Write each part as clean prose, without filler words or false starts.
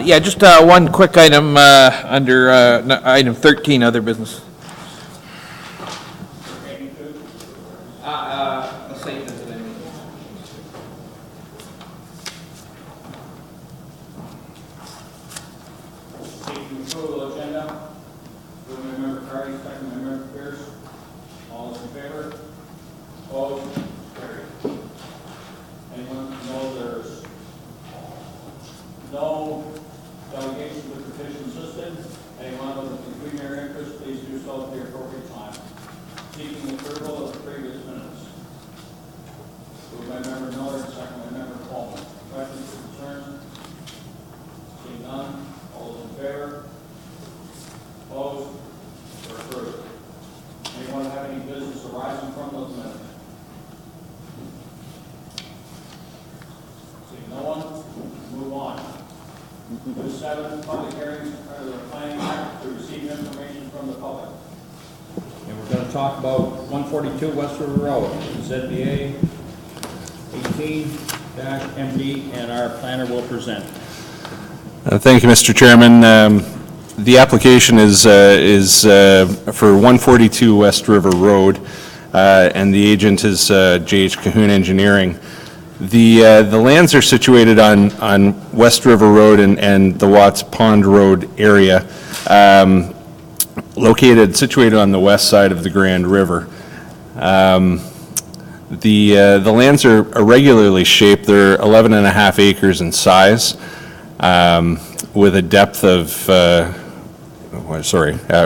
Yeah, just one quick item under item 13, other business. The same as today. Taking approval agenda. Moved by Member Carney, second by Member Pierce. All those in favor? Opposed? Carried. Anyone know there's no delegation to petitions listed? Anyone with a pecuniary interest, please do so at the appropriate time. Seeking approval of the previous minutes. Moved by Member Miller, second by Member Coleman. Questions or concerns? Seeing none, all those in favor? Opposed? Or approved? Anyone have any business arising from those minutes? Seeing no one, move on. Number 7, public hearings under the Planning Act to receive information from the public. And we're going to talk about 142 West River Road, ZBA 18-MD, and our planner will present. Thank you, Mr. Chairman. The application is for 142 West River Road, and the agent is J.H. Cahoon Engineering. The lands are situated on West River Road and the Watts Pond Road area, situated on the west side of the Grand River. The lands are irregularly shaped. They're 11.5 acres in size, with a depth of,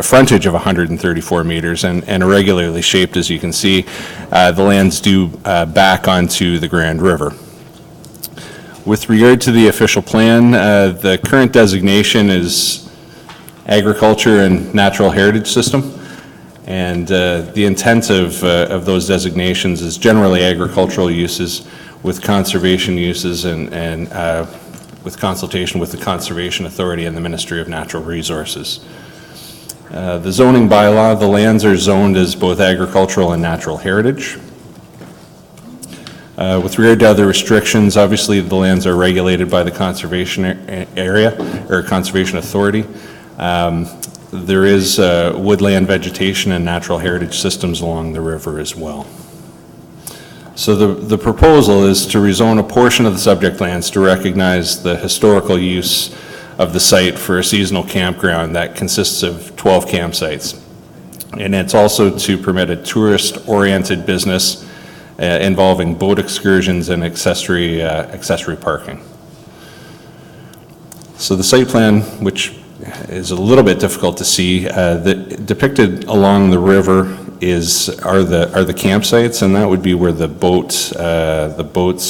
frontage of 134 meters, and irregularly shaped, as you can see. The lands do back onto the Grand River. With regard to the official plan, the current designation is Agriculture and Natural Heritage System, and the intent of those designations is generally agricultural uses with conservation uses and with consultation with the Conservation Authority and the Ministry of Natural Resources. The zoning bylaw, the lands are zoned as both agricultural and natural heritage. With regard to other restrictions, obviously the lands are regulated by the Conservation Area or Conservation Authority. There is woodland vegetation and natural heritage systems along the river as well. So the proposal is to rezone a portion of the subject lands to recognize the historical use of the site for a seasonal campground that consists of 12 campsites. And it's also to permit a tourist-oriented business involving boat excursions and accessory parking. So the site plan, which is a little bit difficult to see, depicted along the river are the campsites, and that would be where the boats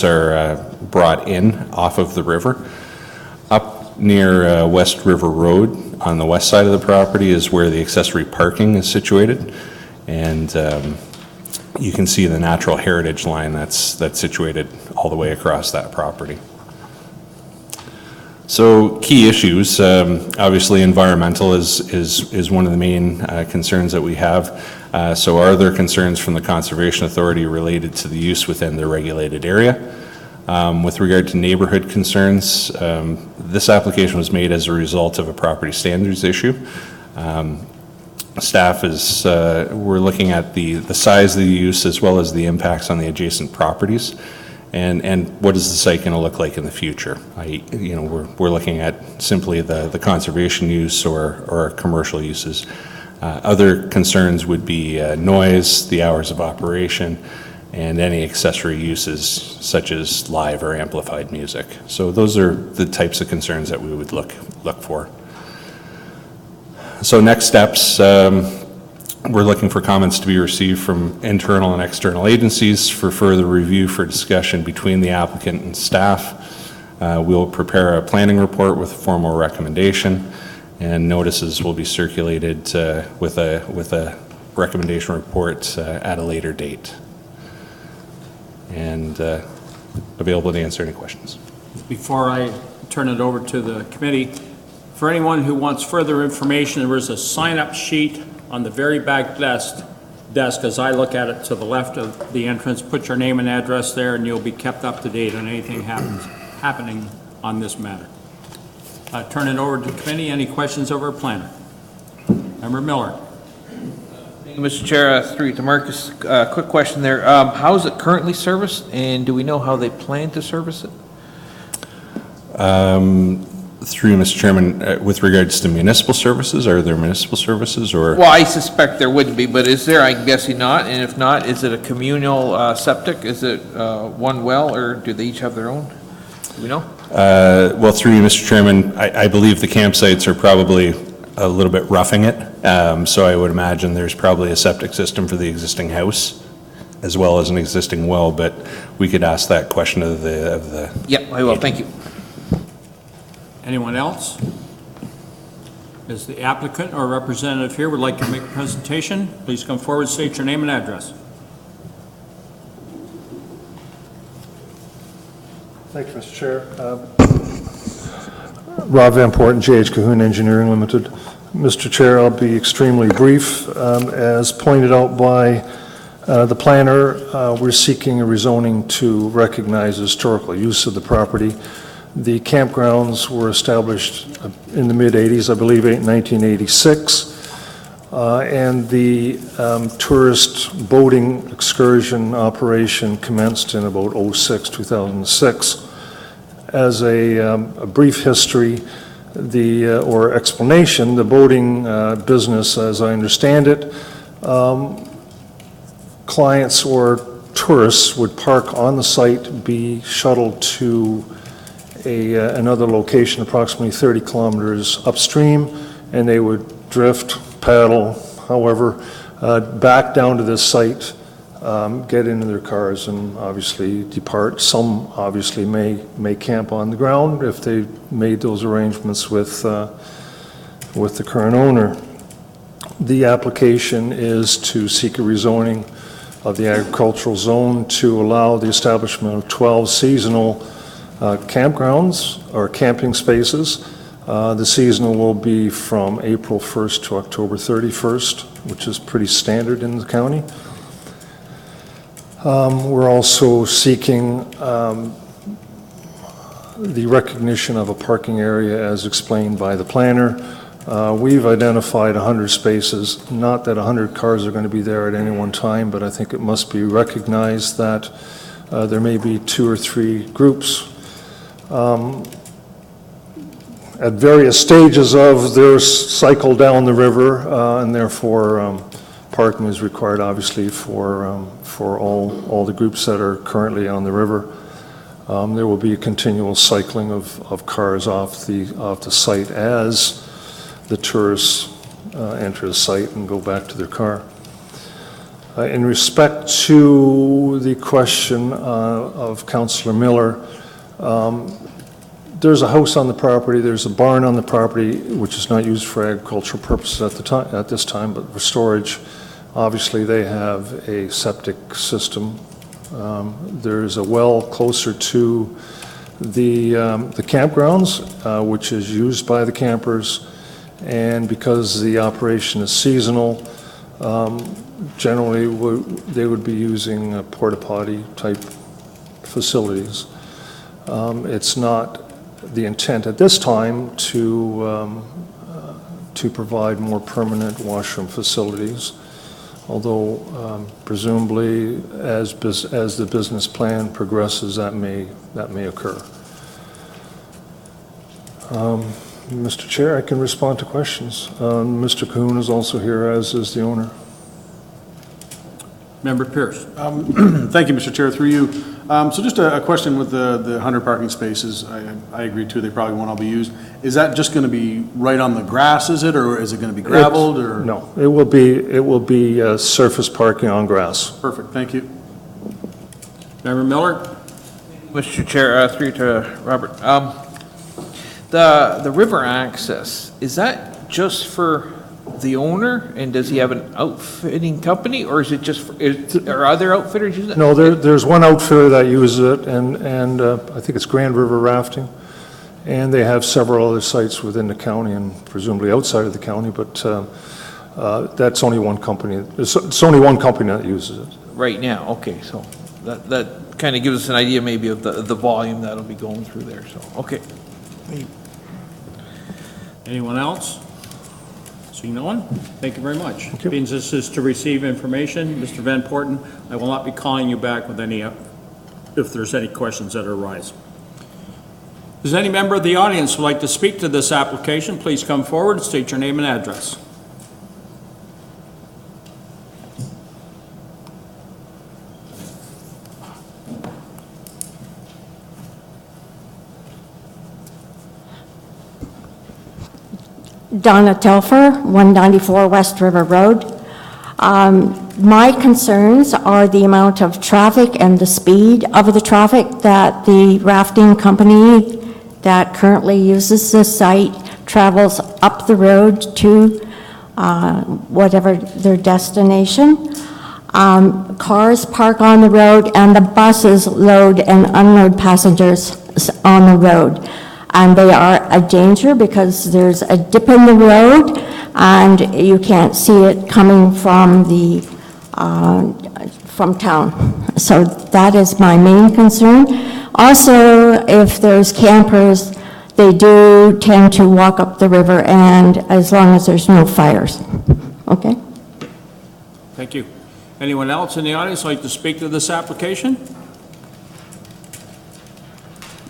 are brought in off of the river. Up near West River Road on the west side of the property is where the accessory parking is situated, and you can see the natural heritage line that's situated all the way across that property. So key issues, obviously environmental is one of the main concerns that we have. So are there concerns from the Conservation Authority related to the use within the regulated area? With regard to neighborhood concerns, this application was made as a result of a property standards issue. Staff we're looking at the size of the use as well as the impacts on the adjacent properties. And what is the site going to look like in the future? We're looking at simply the conservation use or commercial uses. Other concerns would be noise, the hours of operation, and any accessory uses such as live or amplified music. So those are the types of concerns that we would look for. So next steps. We're looking for comments to be received from internal and external agencies for further review for discussion between the applicant and staff. We'll prepare a planning report with a formal recommendation, and notices will be circulated with a recommendation report at a later date. And available to answer any questions. Before I turn it over to the committee, for anyone who wants further information, there is a sign-up sheet on the very back desk as I look at it to the left of the entrance. Put your name and address there, and you'll be kept up to date on anything happening on this matter. Turn it over to the committee. Any questions of our planner? Member Miller. Thank you, Mr. Chair, through you to Marcus. Quick question there. How is it currently serviced, and do we know how they plan to service it? Through you, Mr. Chairman, with regards to municipal services, are there municipal services or? Well, I suspect there would be, but is there? I'm guessing not. And if not, is it a communal septic? Is it one well, or do they each have their own? Do we know? Well, through you, Mr. Chairman, I believe the campsites are probably a little bit roughing it. So I would imagine there's probably a septic system for the existing house as well as an existing well, but we could ask that question of the. Yep, I will. Thank you. Anyone else? Is the applicant or representative here would like to make a presentation? Please come forward, state your name and address. Thank you, Mr. Chair. Rob Van Porten, J.H. Cahoon Engineering Limited. Mr. Chair, I'll be extremely brief. As pointed out by the planner, we're seeking a rezoning to recognize historical use of the property. The campgrounds were established in the mid-'80s, I believe 1986, and the tourist boating excursion operation commenced in about 2006. As a brief history, or explanation, the boating business, as I understand it, clients or tourists would park on the site, be shuttled to another location approximately 30 kilometers upstream, and they would drift, paddle, however, back down to this site, get into their cars and obviously depart. Some obviously may camp on the ground if they made those arrangements with the current owner. The application is to seek a rezoning of the agricultural zone to allow the establishment of 12 seasonal campgrounds or camping spaces. The seasonal will be from April 1st to October 31st, which is pretty standard in the county. We're also seeking the recognition of a parking area as explained by the planner. We've identified 100 spaces, not that 100 cars are going to be there at any one time, but I think it must be recognized that there may be 2 or 3 groups at various stages of their cycle down the river, and therefore parking is required obviously for all the groups that are currently on the river. There will be a continual cycling of cars off the site as the tourists enter the site and go back to their car. In respect to the question of Councillor Miller, there's a house on the property, there's a barn on the property, which is not used for agricultural purposes at this time, but for storage. Obviously, they have a septic system. There's a well closer to the campgrounds, which is used by the campers, and because the operation is seasonal, generally they would be using porta potty type facilities. It's not the intent at this time to provide more permanent washroom facilities, although presumably as the business plan progresses, that may occur. Mr. Chair, I can respond to questions. Mr. Cahoon is also here, as is the owner. Member Pierce. Thank you, Mr. Chair, through you. So just a question with the 100 parking spaces. I agree too, they probably won't all be used. Is that just going to be right on the grass, is it, or is it going to be gravelled, or? No, it will be surface parking on grass. Perfect, thank you. Member Miller. Mr. Chair, through to Robert. The river access, is that just for the owner, and does he have an outfitting company, or is it just, are other outfitters using it? No, there's one outfitter that uses it, and I think it's Grand River Rafting, and they have several other sites within the county and presumably outside of the county, but that's only one company. It's only one company that uses it. Right now, okay, so that kind of gives us an idea maybe of the volume that'll be going through there, so, okay. Anyone else? Seeing no one? Thank you very much. Being this is to receive information, Mr. Van Porten, I will not be calling you back with any, if there's any questions that arise. Does any member of the audience would like to speak to this application? Please come forward and state your name and address. Donna Telfer, 194 West River Road. My concerns are the amount of traffic and the speed of the traffic that the rafting company that currently uses this site travels up the road to whatever their destination. Cars park on the road and the buses load and unload passengers on the road. And they are a danger because there's a dip in the road and you can't see it coming from from town. So that is my main concern. Also, if there's campers, they do tend to walk up the river, and as long as there's no fires. Okay? Thank you. Anyone else in the audience like to speak to this application?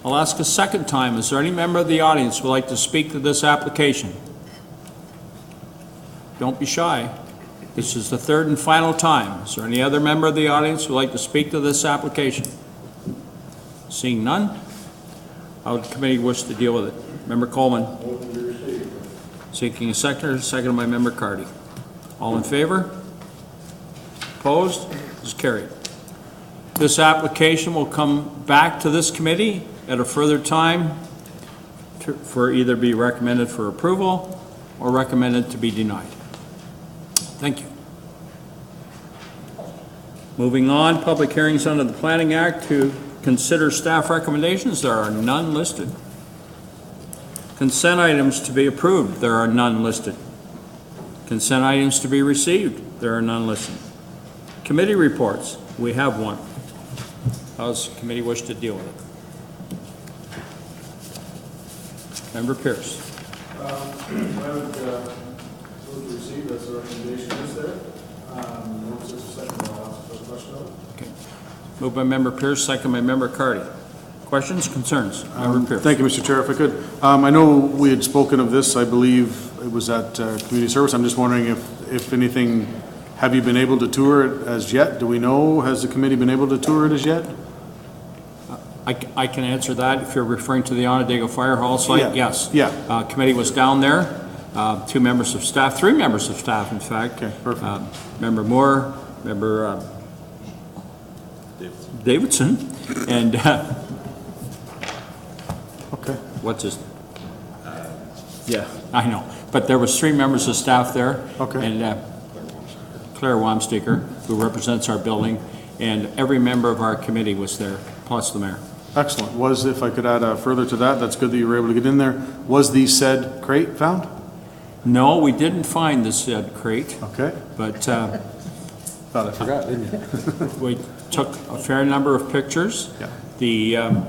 I'll ask a second time, is there any member of the audience who would like to speak to this application? Don't be shy. This is the third and final time. Is there any other member of the audience who would like to speak to this application? Seeing none, how would the committee wish to deal with it? Member Coleman. Seeking a seconder, seconded by Member Cardy. All in favor? Opposed? Is carried. This application will come back to this committee at a further time for either be recommended for approval or recommended to be denied. Thank you. Moving on, public hearings under the Planning Act to consider staff recommendations. There are none listed. Consent items to be approved. There are none listed. Consent items to be received. There are none listed. Committee reports. We have one. How does the committee wish to deal with it? Member Pierce. I would move to receive, that's the recommendation is there. Just a second, I'll ask a question of it. Okay. Moved by Member Pierce, second by Member Cardy. Questions, concerns? Member Pierce. Thank you, Mr. Chair, if I could. I know we had spoken of this, I believe it was at community service. I'm just wondering if anything, have you been able to tour it as yet? Do we know, has the committee been able to tour it as yet? I can answer that. If you're referring to the Onondaga Fire Hall site, Yeah. yes. Yeah. Committee was down there, 2 members of staff, 3 members of staff, in fact. Okay, perfect. Member Moore, Member Davidson, and Okay. what's his? Yeah, I know. But there was 3 members of staff there. Okay. And Claire Wamsteker, who represents our building, and every member of our committee was there, plus the mayor. Excellent. Was, if I could add further to that, that's good that you were able to get in there. Was the said crate found? No, we didn't find this crate, Okay. but Thought I forgot, didn't you? we took a fair number of pictures. Yeah. The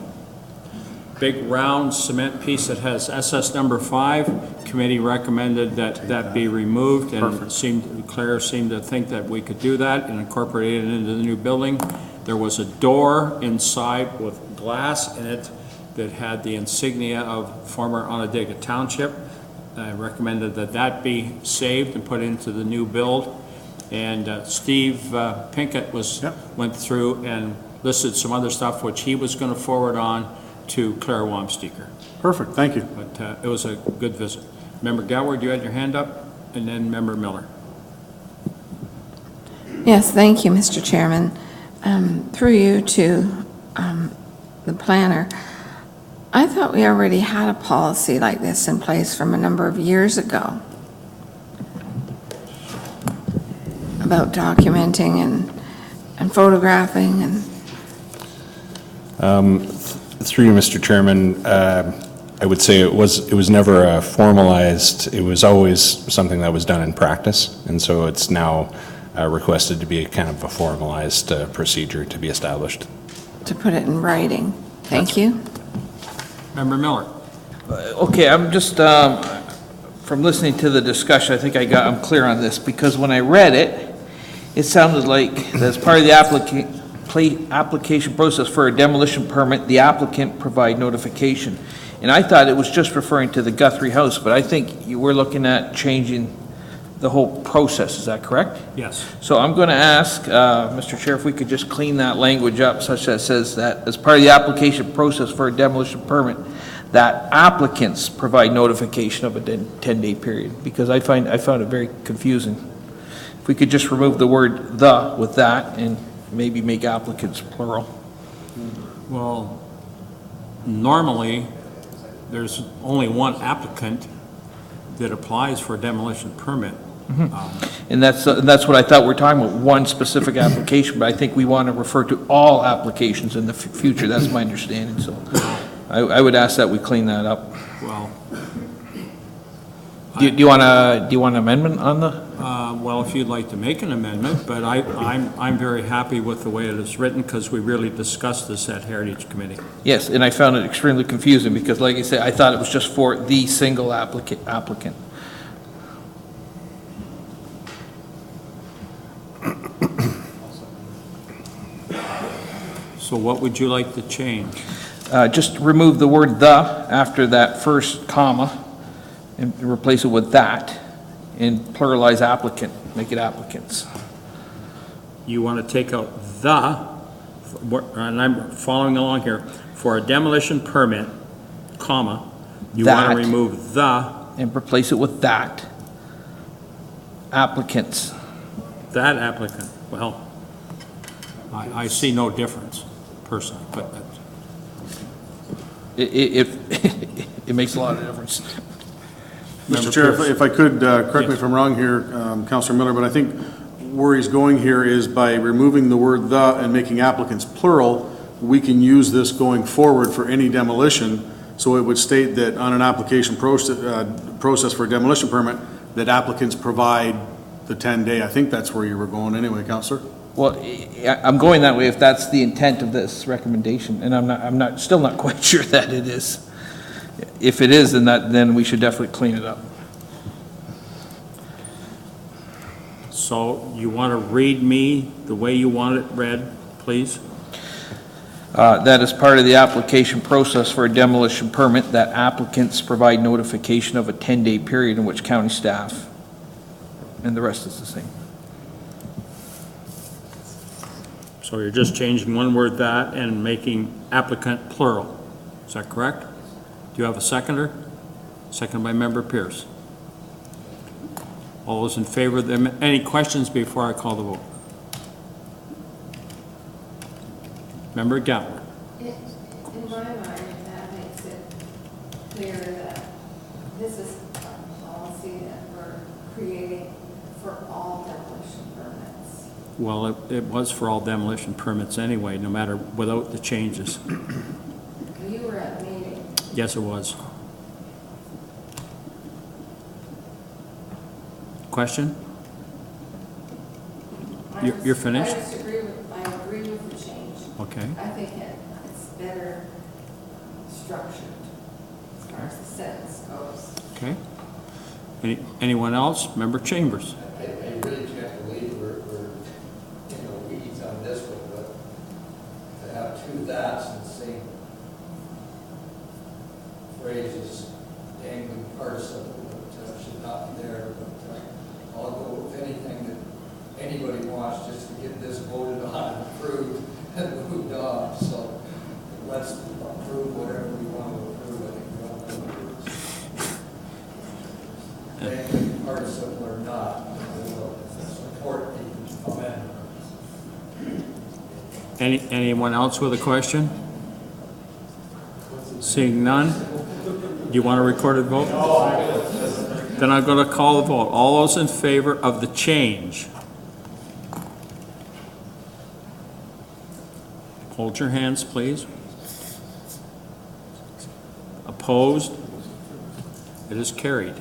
big round cement piece that has SS number 5, committee recommended that that be removed, and it Claire seemed to think that we could do that and incorporate it into the new building. There was a door inside with glass in it that had the insignia of former Onondaga Township. I recommended that that be saved and put into the new build. And Steve Pinkett went through and listed some other stuff which he was going to forward on to Claire Wamsteker. Perfect, thank you. But it was a good visit. Member Goward, you had your hand up, and then Member Miller. Yes, thank you, Mr. Chairman. Through you to the planner, I thought we already had a policy like this in place from a number of years ago about documenting and photographing and... Through you, Mr. Chairman, I would say it was never formalized. It was always something that was done in practice, and so it's now requested to be a kind of a formalized procedure to be established. to put it in writing. Thank you. Member Miller. Okay, I'm just, from listening to the discussion, I think I'm clear on this, because when I read it, it sounded like as part of the application process for a demolition permit, the applicant provide notification. And I thought it was just referring to the Guthrie House, but I think you were looking at changing the whole process, is that correct? Yes. So I'm going to ask, Mr. Chair, if we could just clean that language up such that it says that as part of the application process for a demolition permit, that applicants provide notification of a 10-day period, because I found it very confusing. If we could just remove the word "the" with that and maybe make applicants plural. Well, normally, there's only one applicant that applies for a demolition permit. And that's what I thought we're talking about, one specific application, but I think we want to refer to all applications in the future. That's my understanding, so I would ask that we clean that up. Well, Do you want an amendment on the? well, if you'd like to make an amendment, but I'm very happy with the way it is written, because we really discussed this at Heritage Committee. Yes, and I found it extremely confusing, because like I said, I thought it was just for the single applicant. So what would you like to change? Just remove the word "the" after that first comma and replace it with "that," and pluralize applicant, make it applicants. You want to take out "the," and I'm following along here, for a demolition permit, comma, you want to That. remove "the," And replace it with "that," applicants. that applicant. Well, I see no difference personally, but that's... It makes a lot of difference. Mr. Chair, if I could, correct me if I'm wrong here, Councilor Miller, but I think where he's going here is by removing the word "the" and making applicants plural, we can use this going forward for any demolition. So it would state that on an application process for a demolition permit, that applicants provide the 10-day. I think that's where you were going anyway, Councilor. Well, I'm going that way if that's the intent of this recommendation, and still not quite sure that it is. If it is, then we should definitely clean it up. So you want to read me the way you want it read, please? That is part of the application process for a demolition permit, that applicants provide notification of a 10-day period in which county staff, and the rest is the same. So you're just changing one word, "that," and making applicant plural. Is that correct? Do you have a seconder? Seconded by Member Pierce. All those in favor of them, any questions before I call the vote? Member Gatler. In my mind, that makes it clear that this is a policy that we're creating for all demolition permits. Well, it was for all demolition permits anyway, no matter, without the changes. You were at the meeting. Yes, it was. Question? You're finished? I agree with the change. Okay. I think it's better structured as far as the sentence goes. Okay. Anyone else? Member Chambers? I really can't believe we're in the weeds on this one, but to have two "that's" in the same phrase is dangling participle, that should not be there, but I'll go with anything that anybody wants just to get this voted on and approved and moved on, so let's approve whatever we want to approve, I think we all know. Dangling participle or not, we will support the amendment. Anyone else with a question? Seeing none? Do you want a recorded vote? Then I'm going to call the vote. All those in favor of the change? Hold your hands, please. Opposed? It is carried.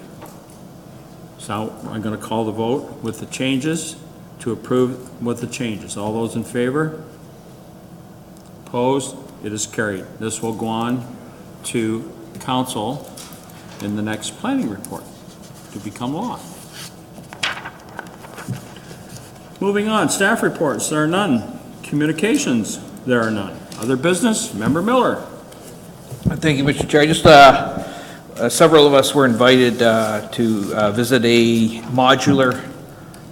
So I'm going to call the vote with the changes, to approve with the changes. All those in favor? Opposed? It is carried. This will go on to council in the next planning report. to become law. Moving on, staff reports, there are none. Communications, there are none. Other business, Member Miller. Thank you, Mr. Chair. Just several of us were invited to visit a modular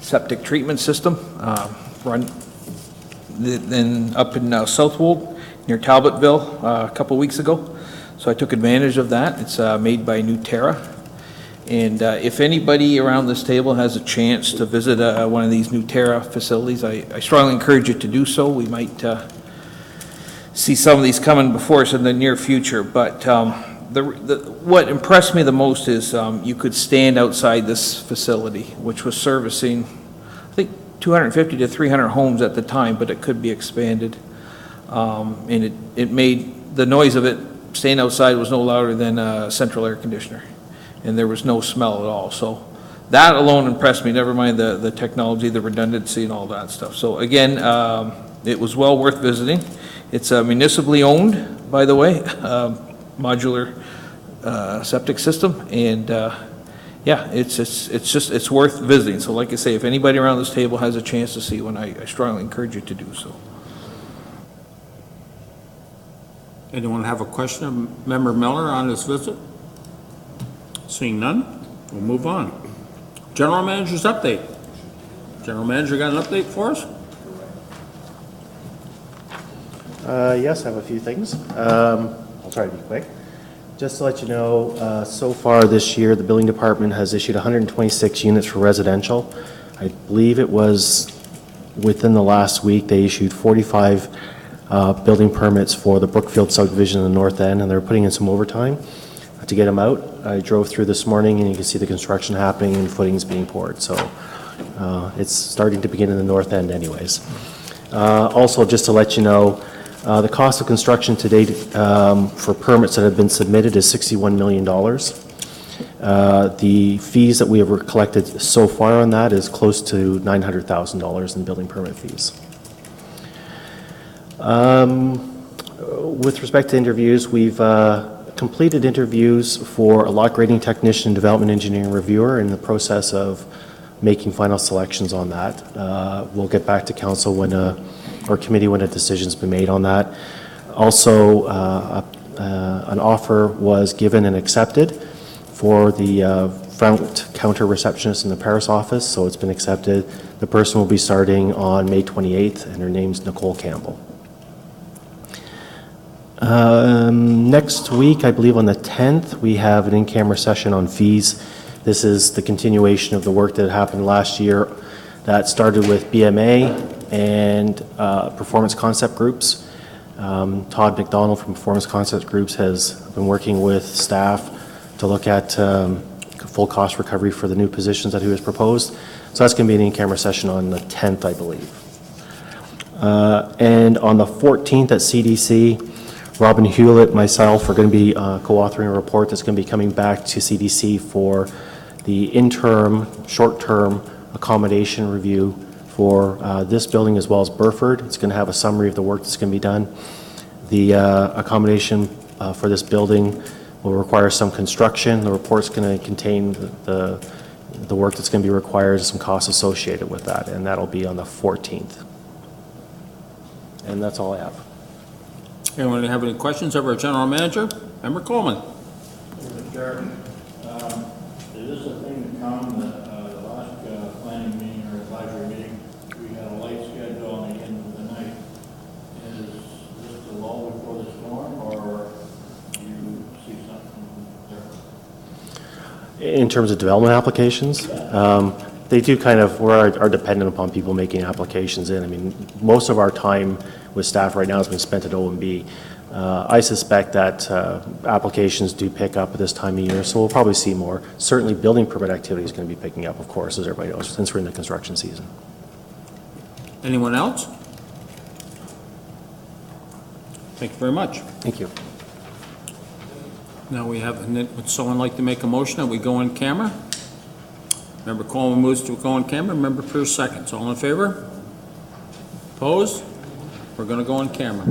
septic treatment system run up in Southwold near Talbotville a couple weeks ago. So I took advantage of that. It's made by Nuterra. And if anybody around this table has a chance to visit one of these Nuterra facilities, I strongly encourage you to do so. We might see some of these coming before us in the near future. But what impressed me the most is you could stand outside this facility, which was servicing, I think, 250 to 300 homes at the time, but it could be expanded. And it made, the noise of it, staying outside was no louder than a central air conditioner. And there was no smell at all. So that alone impressed me, never mind the technology, the redundancy, and all that stuff. So again, it was well worth visiting. It's municipally owned, by the way, modular septic system, and yeah, it's worth visiting. So like I say, if anybody around this table has a chance to see one, I strongly encourage you to do so. Anyone have a question of Member Miller on this visit? Seeing none, we'll move on. General Manager's update. General Manager got an update for us? Yes, I have a few things. I'll try to be quick. Just to let you know, so far this year, the building department has issued 126 units for residential. I believe it was within the last week, they issued 45 building permits for the Brookfield subdivision in the north end, and they're putting in some overtime to get them out. I drove through this morning, and you can see the construction happening and footings being poured. So it's starting to begin in the north end anyways. Also, just to let you know, the cost of construction to date for permits that have been submitted is $61 million. The fees that we have collected so far on that is close to $900,000 in building permit fees. With respect to interviews, we've completed interviews for a lot grading technician and development engineering reviewer in the process of making final selections on that. We'll get back to council when or committee when a decision's been made on that. Also, an offer was given and accepted for the front counter receptionist in the Paris office, so it's been accepted. The person will be starting on May 28th, and her name's Nicole Campbell. Next week, I believe on the 10th, we have an in-camera session on fees. This is the continuation of the work that happened last year that started with BMA and Performance Concept Groups. Todd McDonald from Performance Concept Groups has been working with staff to look at full cost recovery for the new positions that he has proposed. So that's going to be an in-camera session on the 10th, I believe. And on the 14th at CDC, Robin Hewlett, myself, are going to be co-authoring a report that's going to be coming back to CDC for the interim, short-term accommodation review for this building as well as Burford. It's going to have a summary of the work that's going to be done. The accommodation for this building will require some construction. The report's going to contain the work that's going to be required and some costs associated with that, and that'll be on the 14th. And that's all I have. Anyone have any questions of our General Manager? Member Coleman. Mr. Chairman, is this a thing to come, the last planning meeting or advisory meeting, we had a light schedule on the end of the night. Is this the lull before the storm, or do you see something different? In terms of development applications, they do kind of, are dependent upon people making applications in. I mean, most of our time with staff right now has been spent at OMB. I suspect that applications do pick up at this time of year, so we'll probably see more. Certainly building permit activity is going to be picking up, of course, as everybody knows, since we're in the construction season. Anyone else? Thank you very much. Thank you. Now we have, would someone like to make a motion that we go in camera? Member Coleman moves to go in camera. Member Pierce seconds. All in favor? Opposed? We're going to go in camera.